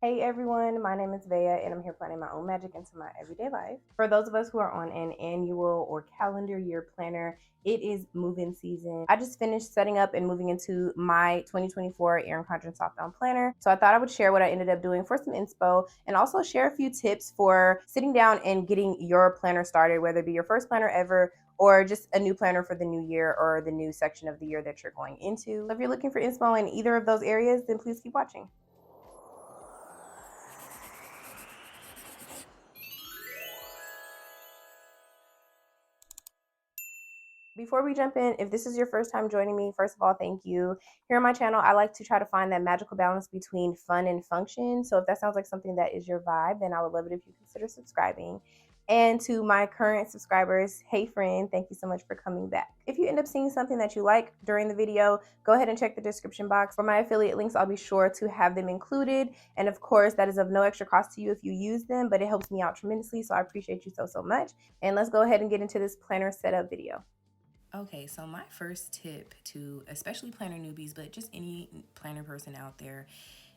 Hey everyone, my name is Veia and I'm here planning my own magic into my everyday life. For those of us who are on an annual or calendar year planner, it is move-in season. I just finished setting up and moving into my 2024 Erin Condren Softbound planner. So I thought I would share what I ended up doing for some inspo and also share a few tips for sitting down and getting your planner started, whether it be your first planner ever or just a new planner for the new year or the new section of the year that you're going into. So if you're looking for inspo in either of those areas, then please keep watching. Before we jump in, if this is your first time joining me, first of all, thank you. Here on my channel, I like to try to find that magical balance between fun and function. So if that sounds like something that is your vibe, then I would love it if you consider subscribing. And to my current subscribers, hey friend, thank you so much for coming back. If you end up seeing something that you like during the video, go ahead and check the description box. For my affiliate links, I'll be sure to have them included. And of course, that is of no extra cost to you if you use them, but it helps me out tremendously. So I appreciate you so much. And let's go ahead and get into this planner setup video. Okay, so my first tip to especially planner newbies, but just any planner person out there,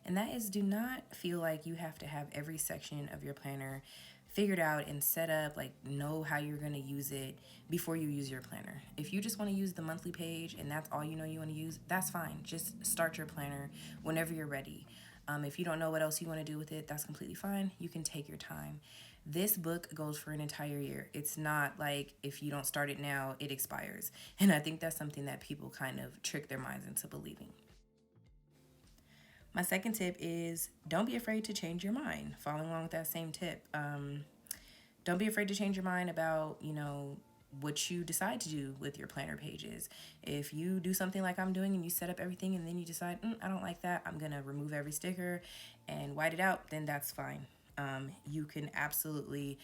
and that is do not feel like you have to have every section of your planner figured out and set up, like know how you're going to use it before you use your planner. If you just want to use the monthly page and that's all you know you want to use, that's fine. Just start your planner whenever you're ready. If you don't know what else you want to do with it, that's completely fine. You can take your time. This book goes for an entire year. It's not like if you don't start it now, it expires. And I think that's something that people kind of trick their minds into believing. My second tip is don't be afraid to change your mind. Following along with that same tip, don't be afraid to change your mind about, what you decide to do with your planner pages. If you do something like I'm doing and you set up everything and then you decide, I don't like that, I'm gonna remove every sticker and white it out, then that's fine. You can absolutely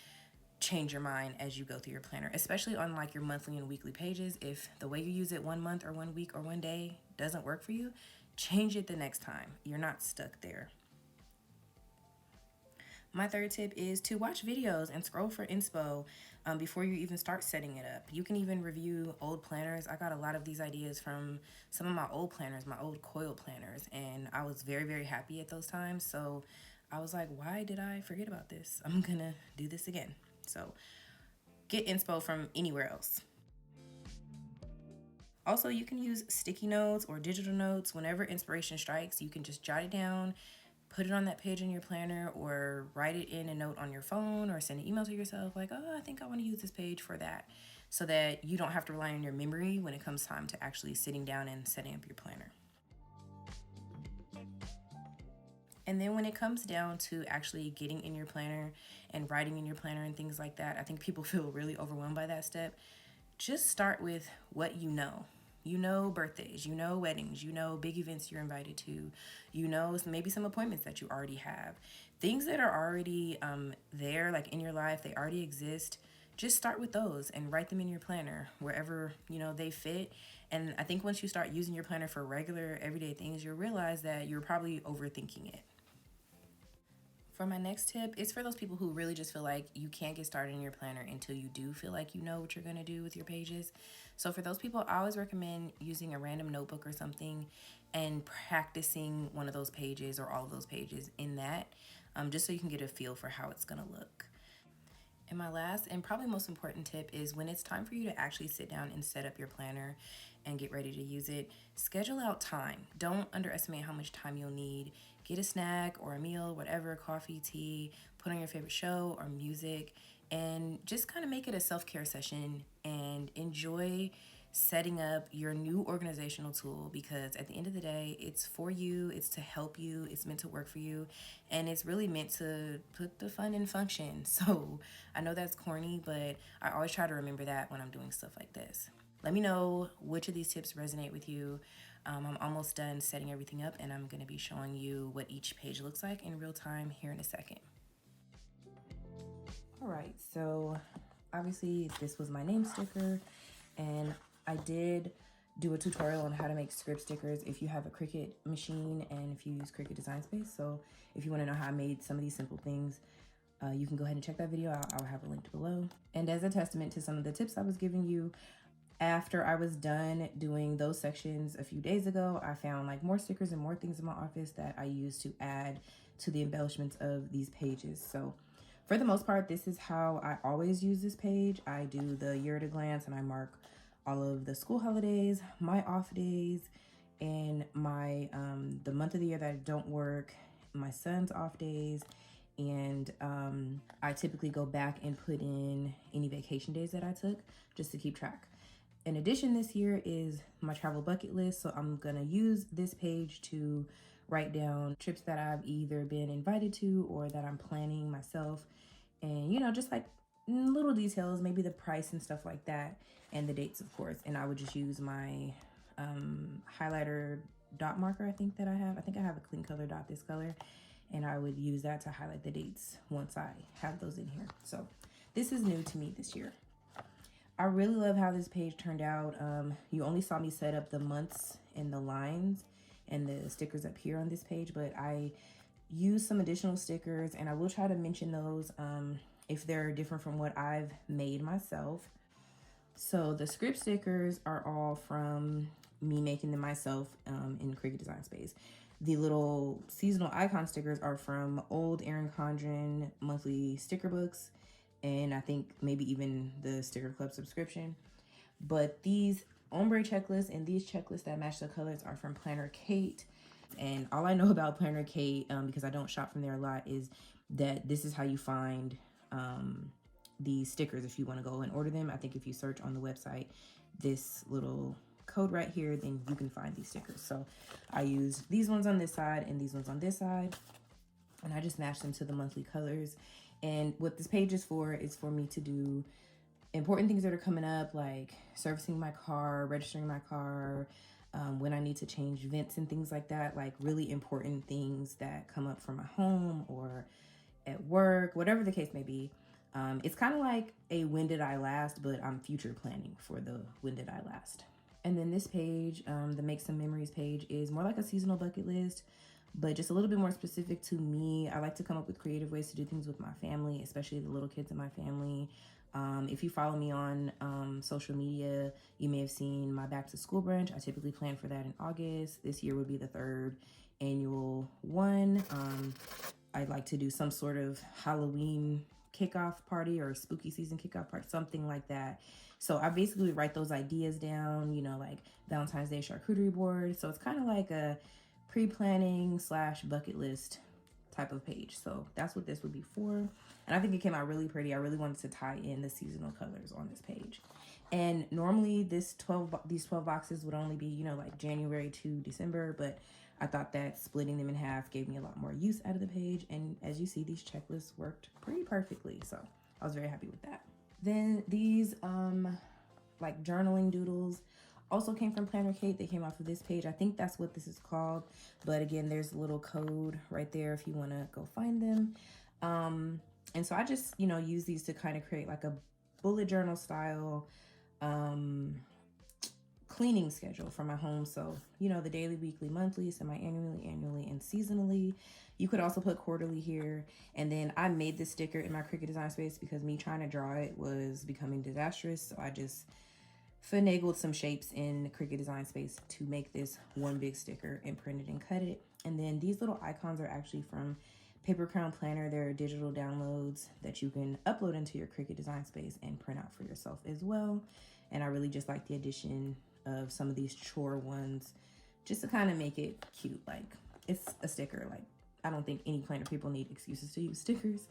change your mind as you go through your planner, especially on like your monthly and weekly pages. If the way you use it one month or 1 week or one day doesn't work for you, change it the next time. You're not stuck there. My third tip is to watch videos and scroll for inspo before you even start setting it up. You can even review old planners. I got a lot of these ideas from some of my old planners, my old coil planners, and I was very happy at those times. So I was like, why did I forget about this? I'm gonna do this again. So get inspo from anywhere else. Also, you can use sticky notes or digital notes. Whenever inspiration strikes, you can just jot it down, put it on that page in your planner, or write it in a note on your phone, or send an email to yourself like, oh, I think I want to use this page for that, so that you don't have to rely on your memory when it comes time to actually sitting down and setting up your planner. And then when it comes down to actually getting in your planner and writing in your planner and things like that, I think people feel really overwhelmed by that step. Just start with what you know. You know birthdays, you know weddings, you know big events you're invited to, you know maybe some appointments that you already have. Things that are already there, like in your life, they already exist. Just start with those and write them in your planner wherever they fit. And I think once you start using your planner for regular everyday things, you'll realize that you're probably overthinking it. For my next tip, it's for those people who really just feel like you can't get started in your planner until you do feel like you know what you're going to do with your pages. So for those people, I always recommend using a random notebook or something and practicing one of those pages or all of those pages in that, just so you can get a feel for how it's going to look. And my last and probably most important tip is when it's time for you to actually sit down and set up your planner and get ready to use it, schedule out time. Don't underestimate how much time you'll need. Get a snack or a meal, whatever, coffee, tea, put on your favorite show or music, and just kind of make it a self-care session and enjoy setting up your new organizational tool, because at the end of the day, it's for you, it's to help you, it's meant to work for you, and it's really meant to put the fun in function. So I know that's corny, but I always try to remember that when I'm doing stuff like this. Let me know which of these tips resonate with you. I'm almost done setting everything up, and I'm going to be showing you what each page looks like in real time here in a second. All right, so obviously this was my name sticker, and I did do a tutorial on how to make script stickers if you have a Cricut machine and if you use Cricut Design Space. So if you want to know how I made some of these simple things, you can go ahead and check that video. I'll have it linked below. And as a testament to some of the tips I was giving you, after I was done doing those sections a few days ago, I found like more stickers and more things in my office that I used to add to the embellishments of these pages. So for the most part, this is how I always use this page. I do the year at a glance and I mark all of the school holidays, my off days, and my the month of the year that I don't work, my son's off days, and I typically go back and put in any vacation days that I took just to keep track. In addition, this year is my travel bucket list, so I'm gonna use this page to write down trips that I've either been invited to or that I'm planning myself, and just like little details, maybe the price and stuff like that, and the dates, of course. And I would just use my highlighter dot marker. I think I have a clean color dot this color, and I would use that to highlight the dates once I have those in here. So this is new to me this year. I really love how this page turned out. You only saw me set up the months and the lines and the stickers up here on this page, but I use some additional stickers, and I will try to mention those if they're different from what I've made myself. So the script stickers are all from me making them myself in Cricut Design Space. The little seasonal icon stickers are from old Erin Condren monthly sticker books, and I think maybe even the Sticker Club subscription. But these ombre checklists and these checklists that match the colors are from Planner Kate. And all I know about Planner Kate, because I don't shop from there a lot, is that this is how you find these stickers if you want to go and order them. I think if you search on the website this little code right here, then you can find these stickers. So I use these ones on this side and these ones on this side, and I just match them to the monthly colors. And what this page is for me to do important things that are coming up, like servicing my car, registering my car, when I need to change vents and things like that, like really important things that come up for my home or at work, whatever the case may be. It's kind of like a when did I last, but I'm future planning for the when did I last. And then this page, the Make Some Memories page, is more like a seasonal bucket list, but just a little bit more specific to me. I like to come up with creative ways to do things with my family, especially the little kids in my family. If you follow me on social media, you may have seen my back to school brunch. I typically plan for that in August. This year would be the 3rd annual one. I'd like to do some sort of Halloween kickoff party or spooky season kickoff party, something like that. So I basically write those ideas down, like Valentine's Day charcuterie board. So it's kind of like a pre-planning / bucket list type of page. So that's what this would be for. And I think it came out really pretty. I really wanted to tie in the seasonal colors on this page. And normally these 12 boxes would only be, like January to December, but I thought that splitting them in half gave me a lot more use out of the page. And as you see, these checklists worked pretty perfectly. So I was very happy with that. Then these like journaling doodles also came from Planner Kate. They came off of this page. I think that's what this is called. But again, there's a little code right there if you want to go find them. And so I just, use these to kind of create like a bullet journal style cleaning schedule for my home. So, the daily, weekly, monthly, semi-annually, annually, and seasonally. You could also put quarterly here. And then I made this sticker in my Cricut Design Space because me trying to draw it was becoming disastrous. So I just finagled some shapes in Cricut Design Space to make this one big sticker and print it and cut it. And then these little icons are actually from Paper Crown Planner. They're digital downloads that you can upload into your Cricut Design Space and print out for yourself as well. And I really just like the addition of some of these chore ones just to kind of make it cute. Like, it's a sticker. Like, I don't think any planner people need excuses to use stickers.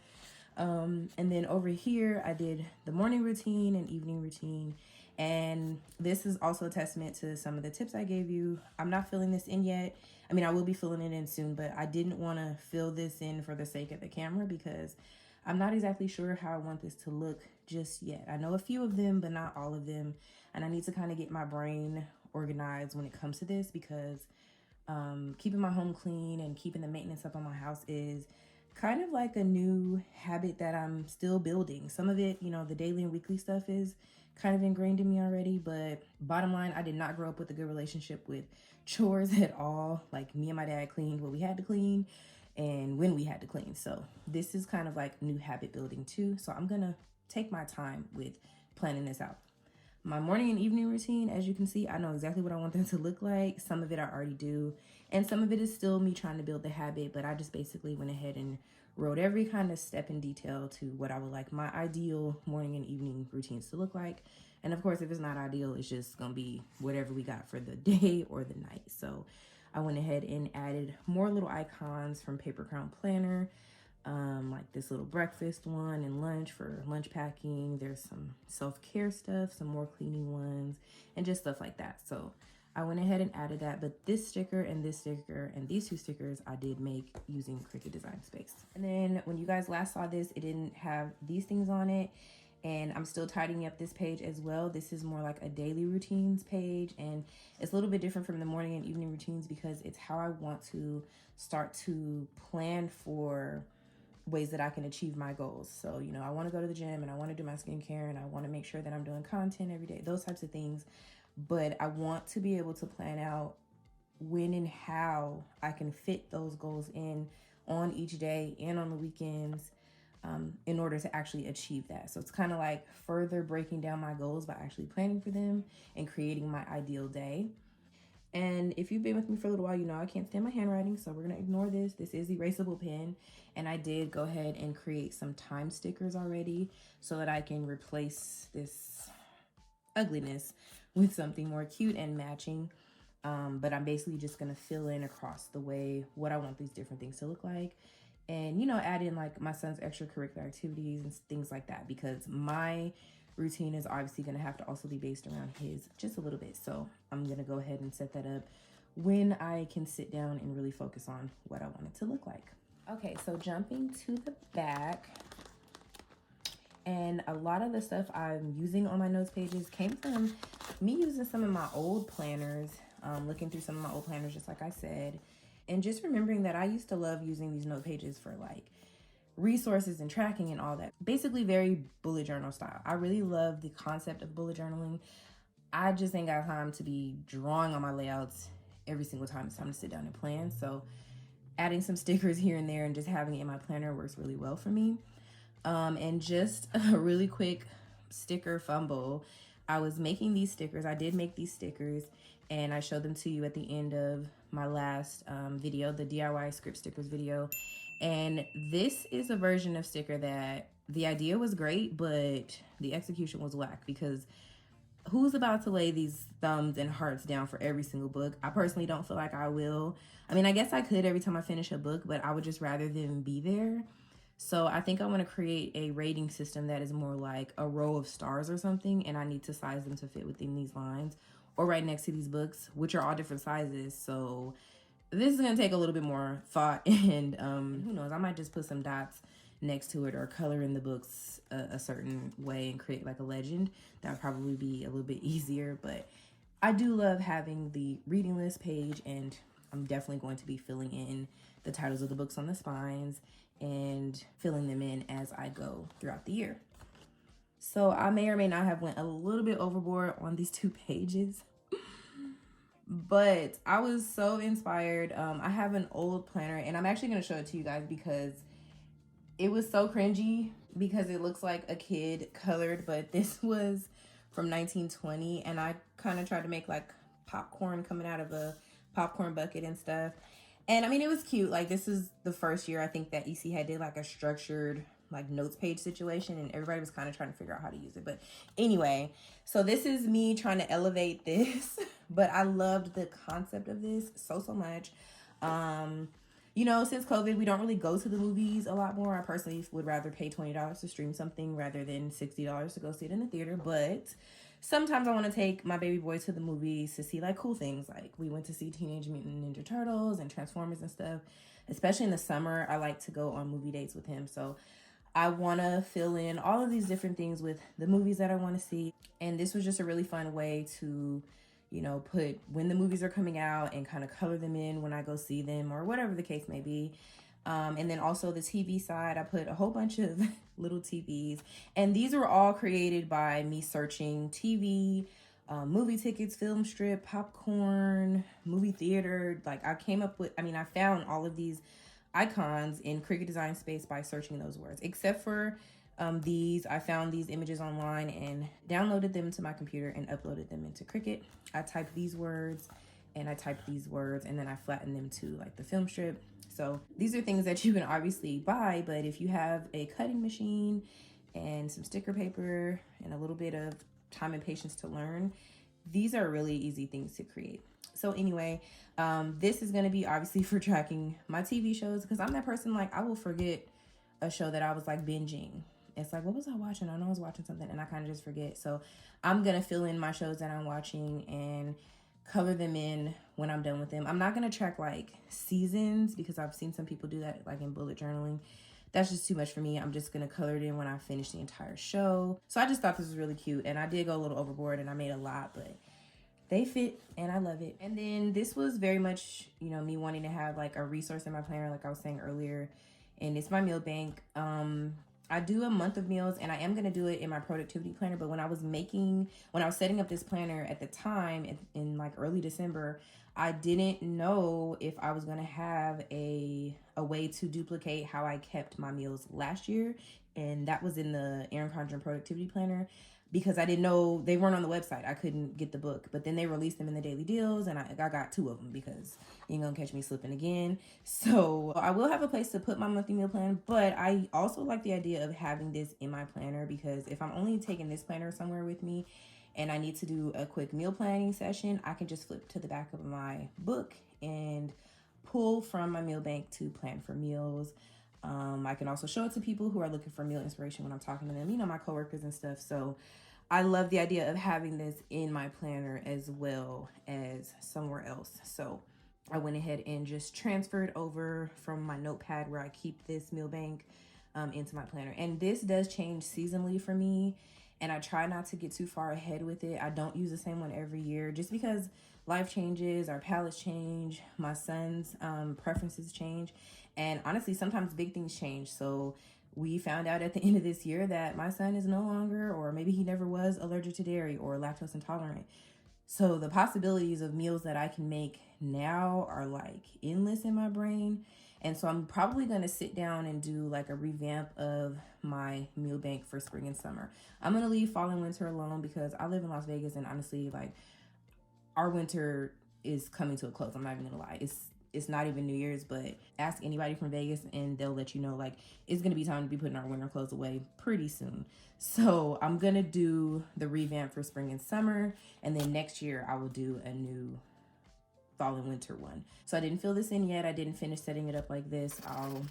And then over here, I did the morning routine and evening routine. And this is also a testament to some of the tips I gave you. I'm not filling this in yet. I mean, I will be filling it in soon, but I didn't want to fill this in for the sake of the camera because I'm not exactly sure how I want this to look just yet. I know a few of them, but not all of them. And I need to kind of get my brain organized when it comes to this because keeping my home clean and keeping the maintenance up on my house is kind of like a new habit that I'm still building. Some of it, the daily and weekly stuff is kind of ingrained in me already, but bottom line, I did not grow up with a good relationship with chores at all. Like, me and my dad cleaned what we had to clean and when we had to clean. So this is kind of like new habit building too. So I'm gonna take my time with planning this out. My morning and evening routine, as you can see, I know exactly what I want them to look like. Some of it I already do, and some of it is still me trying to build the habit, but I just basically went ahead and wrote every kind of step in detail to what I would like my ideal morning and evening routines to look like. And of course, if it's not ideal, it's just gonna be whatever we got for the day or the night. So I went ahead and added more little icons from Paper Crown Planner, like this little breakfast one and lunch for lunch packing. There's some self-care stuff, some more cleaning ones, and just stuff like that. So I went ahead and added that, but this sticker and these two stickers I did make using Cricut Design Space. And then when you guys last saw this, it didn't have these things on it, and I'm still tidying up this page as well. This is more like a daily routines page, and it's a little bit different from the morning and evening routines because it's how I want to start to plan for ways that I can achieve my goals. So, you know, I want to go to the gym and I want to do my skincare and I want to make sure that I'm doing content every day, those types of things. But I want to be able to plan out when and how I can fit those goals in on each day and on the weekends, in order to actually achieve that. So it's kind of like further breaking down my goals by actually planning for them and creating my ideal day. And if you've been with me for a little while, you know I can't stand my handwriting, so we're gonna ignore this. This is erasable pen, and I did go ahead and create some time stickers already so that I can replace this ugliness with something more cute and matching. But I'm basically just gonna fill in across the way what I want these different things to look like, and you know, add in like my son's extracurricular activities and things like that, because my routine is obviously going to have to also be based around his just a little bit. So I'm going to go ahead and set that up when I can sit down and really focus on what I want it to look like. Okay, so jumping to the back, and a lot of the stuff I'm using on my notes pages came from me using some of my old planners, looking through some of my old planners, just like I said, and just remembering that I used to love using these note pages for like resources and tracking and all that. Basically very bullet journal style. I really love the concept of bullet journaling. I just ain't got time to be drawing on my layouts every single time it's time to sit down and plan. So adding some stickers here and there and just having it in my planner works really well for me. And just a really quick sticker fumble. I was making these stickers. I did make these stickers, and I showed them to you at the end of my last video, the DIY script stickers video. And this is a version of sticker that the idea was great, but the execution was whack, because who's about to lay these thumbs and hearts down for every single book? I personally don't feel like I will. I mean, I guess I could every time I finish a book, but I would just rather them be there. So I think I want to create a rating system that is more like a row of stars or something, and I need to size them to fit within these lines or right next to these books, which are all different sizes. So this is going to take a little bit more thought, and who knows, I might just put some dots next to it or color in the books a certain way and create like a legend. That would probably be a little bit easier, but I do love having the reading list page, and I'm definitely going to be filling in the titles of the books on the spines and filling them in as I go throughout the year. So I may or may not have went a little bit overboard on these 2 pages, but I was so inspired. I have an old planner, and I'm actually going to show it to you guys because it was so cringy because it looks like a kid colored, but this was from 1920, and I kind of tried to make like popcorn coming out of a popcorn bucket and stuff. And I mean, it was cute. Like, this is the first year I think that EC had did like a structured like notes page situation, and everybody was kind of trying to figure out how to use it. But anyway, so this is me trying to elevate this, but I loved the concept of this so much. You know, since COVID, we don't really go to the movies a lot more. I personally would rather pay $20 to stream something rather than $60 to go see it in the theater. But sometimes I want to take my baby boy to the movies to see like cool things. Like, we went to see Teenage Mutant Ninja Turtles and Transformers and stuff. Especially in the summer, I like to go on movie dates with him. So I want to fill in all of these different things with the movies that I want to see. And this was just a really fun way to, you know, put when the movies are coming out and kind of color them in when I go see them or whatever the case may be. And then also the TV side, I put a whole bunch of little TVs. And these were all created by me searching TV, movie tickets, film strip, popcorn, movie theater. Like, I found all of these icons in Cricut Design Space by searching those words, except for I found these images online and downloaded them to my computer and uploaded them into Cricut. I typed these words and I typed these words and then I flattened them to like the film strip. So these are things that you can obviously buy, but if you have a cutting machine and some sticker paper and a little bit of time and patience to learn, these are really easy things to create. So anyway, this is going to be obviously for tracking my TV shows, because I'm that person, like, I will forget a show that I was like binging. It's like, what was I watching? I know I was watching something and I kind of just forget. So I'm going to fill in my shows that I'm watching and color them in when I'm done with them. I'm not going to track like seasons, because I've seen some people do that like in bullet journaling. That's just too much for me. I'm just going to color it in when I finish the entire show. So I just thought this was really cute, and I did go a little overboard and I made a lot, but they fit and I love it. And then this was very much, you know, me wanting to have like a resource in my planner, like I was saying earlier, and it's my meal bank. I do a month of meals, and I am going to do it in my productivity planner. But when I was setting up this planner at the time in like early December, I didn't know if I was going to have a way to duplicate how I kept my meals last year. And that was in the Erin Condren productivity planner, because I didn't know, they weren't on the website. I couldn't get the book, but then they released them in the daily deals, and I got 2 of them, because you ain't gonna catch me slipping again. So I will have a place to put my monthly meal plan, but I also like the idea of having this in my planner, because if I'm only taking this planner somewhere with me and I need to do a quick meal planning session, I can just flip to the back of my book and pull from my meal bank to plan for meals. I can also show it to people who are looking for meal inspiration when I'm talking to them, you know, my coworkers and stuff. So I love the idea of having this in my planner as well as somewhere else. So I went ahead and just transferred over from my notepad where I keep this meal bank into my planner. And this does change seasonally for me, and I try not to get too far ahead with it. I don't use the same one every year, just because life changes, our palates change, my son's preferences change, and honestly, sometimes big things change. So we found out at the end of this year that my son is no longer, or maybe he never was, allergic to dairy or lactose intolerant. So the possibilities of meals that I can make now are like endless in my brain. And so I'm probably going to sit down and do like a revamp of my meal bank for spring and summer. I'm going to leave fall and winter alone, because I live in Las Vegas, and honestly, like, our winter is coming to a close. I'm not even going to lie. It's not even New Year's, but ask anybody from Vegas and they'll let you know, like, it's going to be time to be putting our winter clothes away pretty soon. So I'm going to do the revamp for spring and summer, and then next year I will do a new fall and winter one. So I didn't fill this in yet. I didn't finish setting it up like this. I'll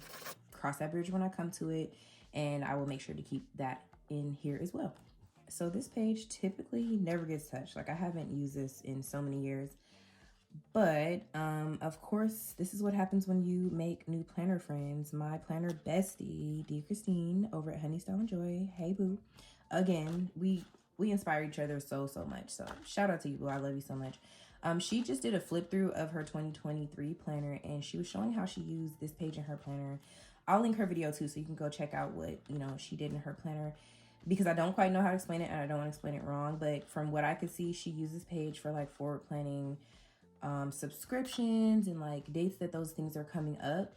cross that bridge when I come to it, and I will make sure to keep that in here as well. So this page typically never gets touched. Like, I haven't used this in so many years. But of course, this is what happens when you make new planner friends. My planner bestie, D. Christine, over at Honey Style and Joy. Hey, boo. Again, we inspire each other so much. So shout out to you, boo. I love you so much. She just did a flip through of her 2023 planner, and she was showing how she used this page in her planner. I'll link her video too, so you can go check out what, you know, she did in her planner, because I don't quite know how to explain it and I don't want to explain it wrong. But from what I could see, she used this page for like forward planning subscriptions and like dates that those things are coming up.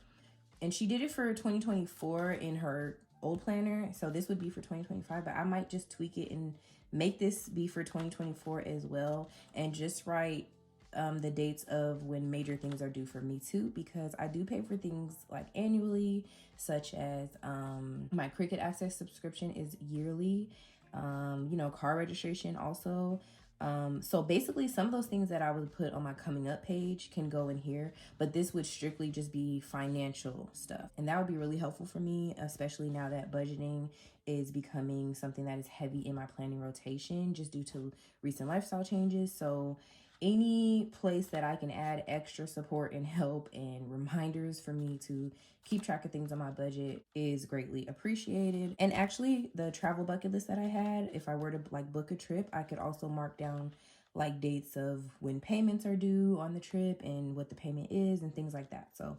And she did it for 2024 in her old planner, so this would be for 2025, but I might just tweak it and make this be for 2024 as well, and just write the dates of when major things are due for me too, because I do pay for things like annually, such as my Cricut Access subscription is yearly, you know, car registration also. So basically, some of those things that I would put on my coming up page can go in here, but this would strictly just be financial stuff. And that would be really helpful for me, especially now that budgeting is becoming something that is heavy in my planning rotation just due to recent lifestyle changes. So any place that I can add extra support and help and reminders for me to keep track of things on my budget is greatly appreciated. And actually, the travel bucket list that I had, if I were to like book a trip, I could also mark down like dates of when payments are due on the trip and what the payment is and things like that. So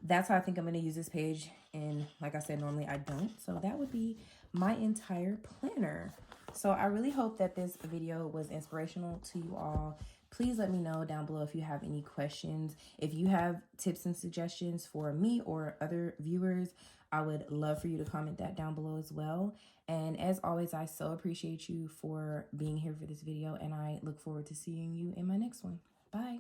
that's how I think I'm going to use this page. And like I said, normally I don't. So that would be my entire planner. So I really hope that this video was inspirational to you all. Please let me know down below if you have any questions. If you have tips and suggestions for me or other viewers, I would love for you to comment that down below as well. And as always, I so appreciate you for being here for this video, and I look forward to seeing you in my next one. Bye.